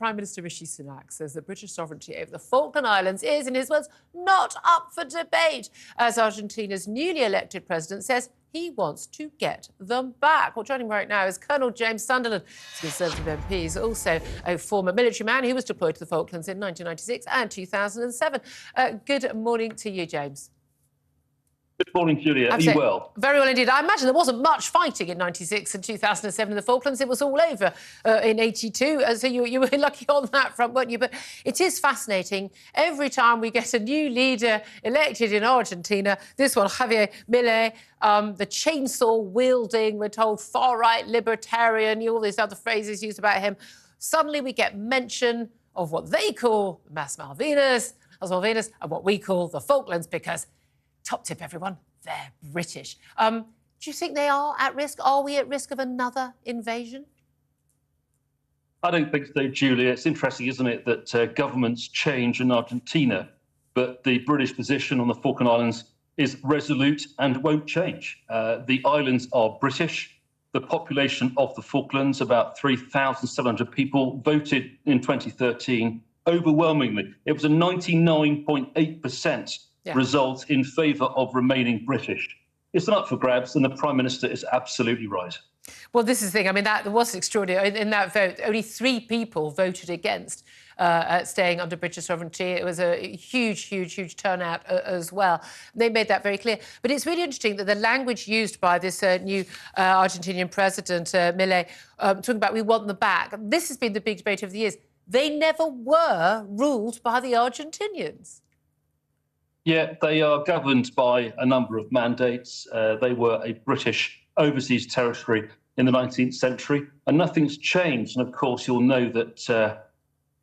Prime Minister Rishi Sunak says that British sovereignty over the Falkland Islands is, in his words, not up for debate, as Argentina's newly elected president says he wants to get them back. Well, joining me right now is Colonel James Sunderland, Conservative MP. He's also a former military man who was deployed to the Falklands in 1996 and 2007. Good morning to you, James. Good morning, Julia. Are you well? Very well indeed. I imagine there wasn't much fighting in 96 and 2007 in the Falklands. It was all over in 82. So you were lucky on that front, weren't you? But it is fascinating. Every time we get a new leader elected in Argentina, this one, Javier Milei, the chainsaw-wielding, we're told, far-right libertarian, all these other phrases used about him, suddenly we get mention of what they call Las Malvinas, and what we call the Falklands, because top tip, everyone, they're British. Do you think they are at risk? Are we at risk of another invasion? I don't think so, Julia. It's interesting, isn't it, that governments change in Argentina, but the British position on the Falkland Islands is resolute and won't change. The islands are British. The population of the Falklands, about 3,700 people, voted in 2013 overwhelmingly. It was a 99.8% result in favour of remaining British. It's not up for grabs, and the Prime Minister is absolutely right. Well, this is the thing. I mean, that was extraordinary. In that vote, only 3 people voted against staying under British sovereignty. It was a huge turnout as well. They made that very clear. But it's really interesting that the language used by this new Argentinian president, Milei, talking about we want them back. This has been the big debate over the years. They never were ruled by the Argentinians. Yeah, they are governed by a number of mandates. They were a British overseas territory in the 19th century, and nothing's changed. And of course, you'll know that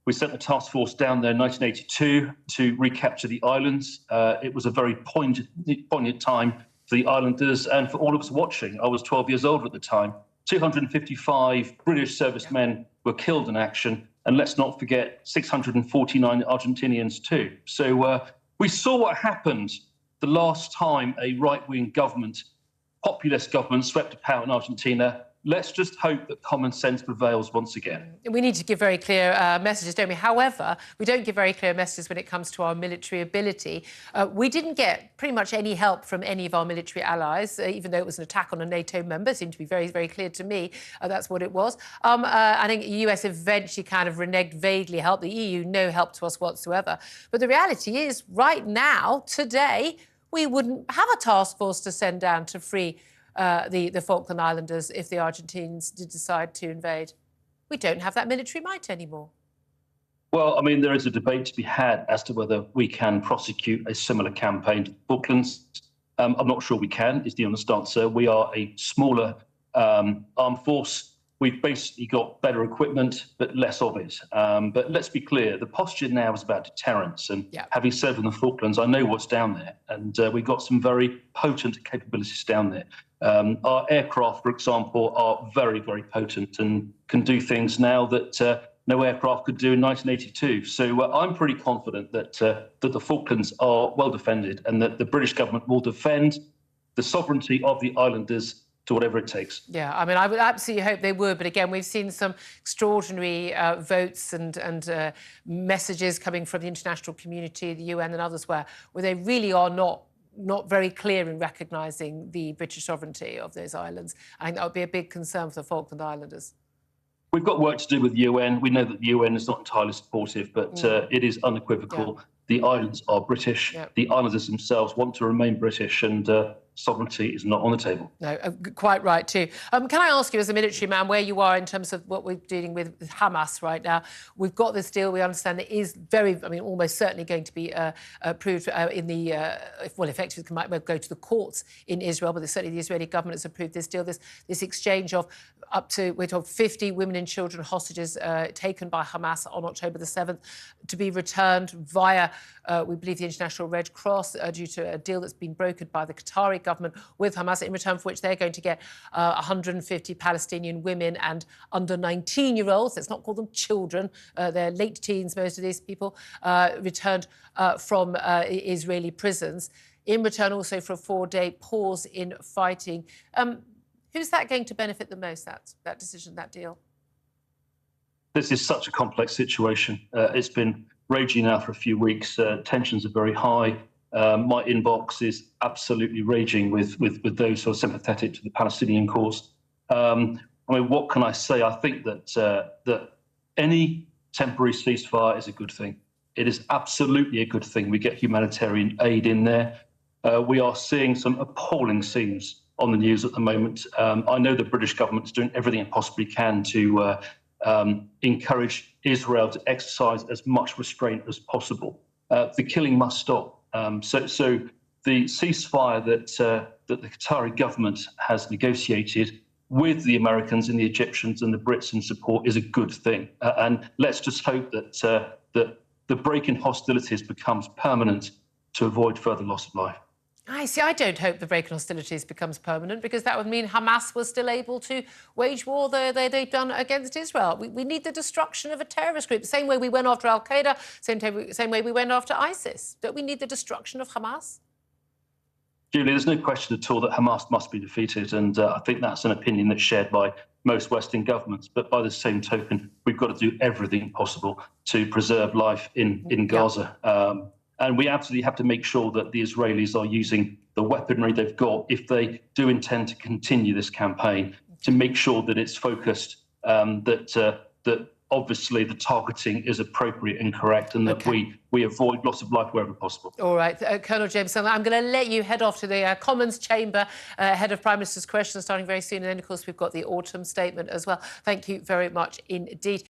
we sent a task force down there in 1982 to recapture the islands. It was a very poignant time for the islanders and for all of us watching. I was 12 years old at the time. 255 British servicemen were killed in action, and let's not forget 649 Argentinians too. So we saw what happened the last time a right-wing government, populist government, swept to power in Argentina. Let's just hope that common sense prevails once again. We need to give very clear messages, don't we? However, we don't give very clear messages when it comes to our military ability. We didn't get pretty much any help from any of our military allies, even though it was an attack on a NATO member. It seemed to be very, very clear to me that's what it was. I think the US eventually kind of reneged, vaguely helped. The EU, no help to us whatsoever. But the reality is, right now, today, we wouldn't have a task force to send down to free the Falkland Islanders if the Argentines did decide to invade. We don't have that military might anymore. Well, I mean, there is a debate to be had as to whether we can prosecute a similar campaign to the Falklands. I'm not sure we can, is the honest answer. We are a smaller armed force. We've basically got better equipment, but less of it. But let's be clear, the posture now is about deterrence. And having served in the Falklands, I know what's down there. And we've got some very potent capabilities down there. Our aircraft, for example, are very, very potent and can do things now that no aircraft could do in 1982. So I'm pretty confident that that the Falklands are well defended and that the British government will defend the sovereignty of the islanders to whatever it takes. Yeah, I mean, I would absolutely hope they would. But again, we've seen some extraordinary votes and messages coming from the international community, the UN and others, where they really are not very clear in recognising the British sovereignty of those islands. I think that would be a big concern for the Falkland Islanders. We've got work to do with the UN. We know that the UN is not entirely supportive, but it is unequivocal. Yeah. The islands are British. Yeah. The islanders themselves want to remain British, and sovereignty is not on the table. No, quite right too. Can I ask you, as a military man, where you are in terms of what we're dealing with Hamas right now? We've got this deal. We understand it is almost certainly going to be approved in the, effectively it might go to the courts in Israel, but certainly the Israeli government has approved this deal, this exchange of up to, we're told, 50 women and children hostages taken by Hamas on October the 7th to be returned via, we believe, the International Red Cross due to a deal that's been brokered by the Qatari government with Hamas, in return for which they're going to get 150 Palestinian women and under 19-year-olds, let's not call them children, they're late teens, most of these people, returned from Israeli prisons, in return also for a 4-day pause in fighting. Who's that going to benefit the most, that decision, that deal? This is such a complex situation. It's been raging now for a few weeks. Tensions are very high. My inbox is absolutely raging with those who are sympathetic to the Palestinian cause. I mean, what can I say? I think that any temporary ceasefire is a good thing. It is absolutely a good thing. We get humanitarian aid in there. We are seeing some appalling scenes on the news at the moment. I know the British government is doing everything it possibly can to encourage Israel to exercise as much restraint as possible. The killing must stop. So the ceasefire that the Qatari government has negotiated with the Americans and the Egyptians and the Brits in support is a good thing. And let's just hope that the break in hostilities becomes permanent to avoid further loss of life. I don't hope the break in hostilities becomes permanent, because that would mean Hamas was still able to wage war they've done against Israel. We need the destruction of a terrorist group, the same way we went after Al-Qaeda, same way we went after ISIS. Don't we need the destruction of Hamas? Julie, there's no question at all that Hamas must be defeated, and I think that's an opinion that's shared by most Western governments. But by the same token, we've got to do everything possible to preserve life in Gaza. And we absolutely have to make sure that the Israelis are using the weaponry they've got, if they do intend to continue this campaign, to make sure that it's focused, that obviously the targeting is appropriate and correct, and that we avoid loss of life wherever possible. All right, Colonel James, I'm going to let you head off to the Commons chamber, ahead of Prime Minister's questions starting very soon. And then, of course, we've got the autumn statement as well. Thank you very much indeed.